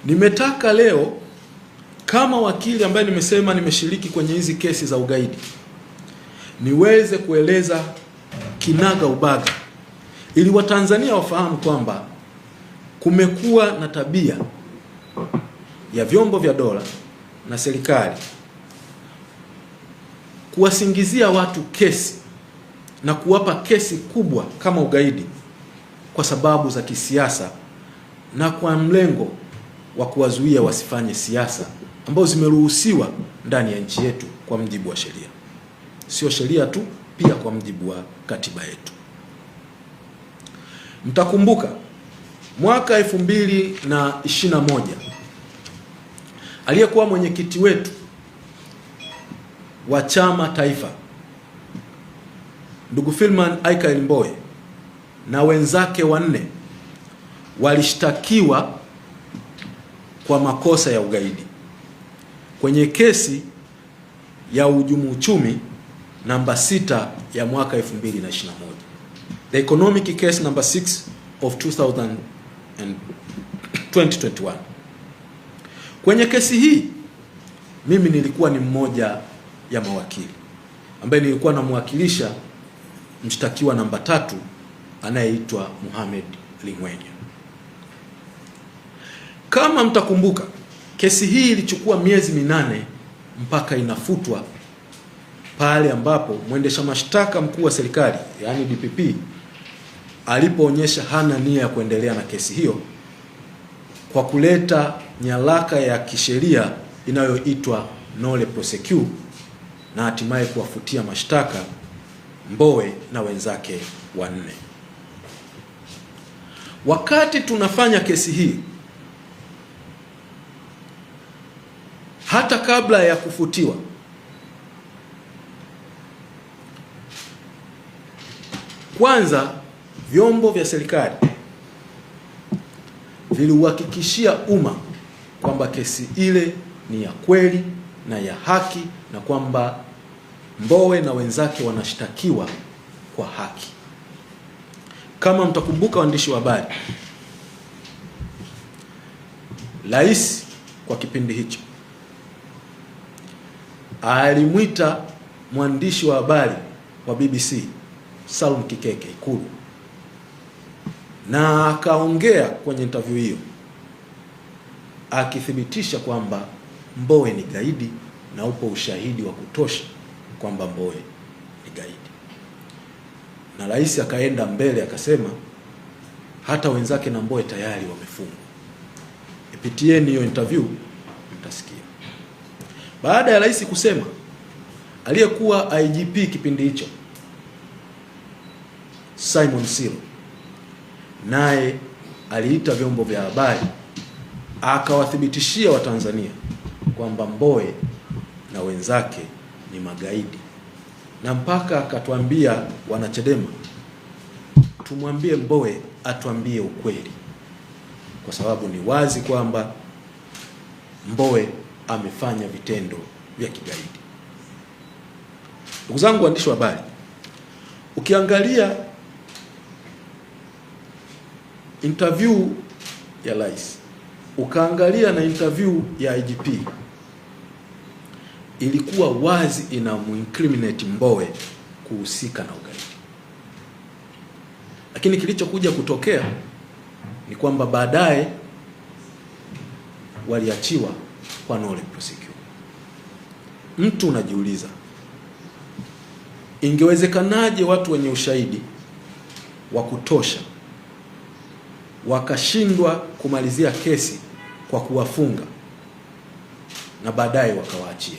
Nimetaka leo kama wakili ambaye nimesema nimeshiriki kwenye hizi kesi za ugaidi niweze kueleza kinaga ubaga ili Watanzania wafahamu kwamba kumekuwa na tabia ya vyombo vya dola na serikali kuwasingizia watu kesi na kuwapa kesi kubwa kama ugaidi kwa sababu za kisiasa na kwa mlengo wa kuwazuia wasifanye siasa ambazo zimeruhusiwa ndani ya nchi yetu kwa mujibu wa sheria. Sio sheria tu, pia kwa mujibu wa katiba yetu. Mtakumbuka mwaka 2021 aliyekuwa mwenyekiti wetu wa chama taifa ndugu Freeman Aikael Mbowe na wenzake 4 walishtakiwa kwa makosa ya ugaidi kwenye kesi ya uhujumu uchumi namba 6 ya mwaka 2021, the economic case number 6 of 2021. Kwenye kesi hii mimi nilikuwa ni mmoja ya mawakili ambaye nilikuwa namwakilisha mshtakiwa namba 3 anayeitwa Mohamed Lingwenya. Kama mtakumbuka, kesi hii ilichukua miezi 8 mpaka inafutwa pale ambapo mwendesha mashtaka mkuu wa serikali yani DPP alipoonyesha hana nia ya kuendelea na kesi hiyo kwa kuleta nyaraka ya kisheria inayoitwa nolle prosequi na hatimaye kuwafutia mashtaka Mbowe na wenzake 4. Wakati tunafanya kesi hii, hata kabla ya kufutiwa, kwanza vyombo vya serikali viliuhakikishia umma kwamba kesi ile ni ya kweli na ya haki na kwamba Mbowe na wenzake wanashtakiwa kwa haki. Kama mtakumbuka, waandishi wa habari, rais kwa kipindi hicho alimwita mwandishi wa habari wa BBC Salum Kikeke Ikulu na akaongea kwenye interview hiyo akithibitisha kwamba Mbowe ni gaidi na upo ushahidi wa kutosha kwamba Mbowe ni gaidi. Na rais akaenda mbele akasema hata wenzake na Mbowe tayari wamefungwa. Ipitieni hiyo interview mtasikia. Baada ya rais kusema, aliyekuwa IGP kipindi hicho Simon Siro naye aliita vyombo vya habari akawathibitishia Watanzania kwamba Mbowe na wenzake ni magaidi, na mpaka akatuambia wanachadema tumwambie Mbowe atuambie ukweli, kwa sababu ni wazi kwamba Mbowe amefanya vitendo vya kigaidi. Ndugu zangu waandishi wa habari, ukiangalia interview ya rais, ukaangalia na interview ya IGP, ilikuwa wazi inamuincriminate Mbowe kuhusika na ugaidi. Lakini kilichokuja kutokea ni kwamba baadaye waliachiwa kwa nolle prosequi. Mtu unajiuliza, ingewezekanaje watu wenye ushahidi wa kutosha wakashindwa kumalizia kesi kwa kuwafunga na baadaye wakawaachia?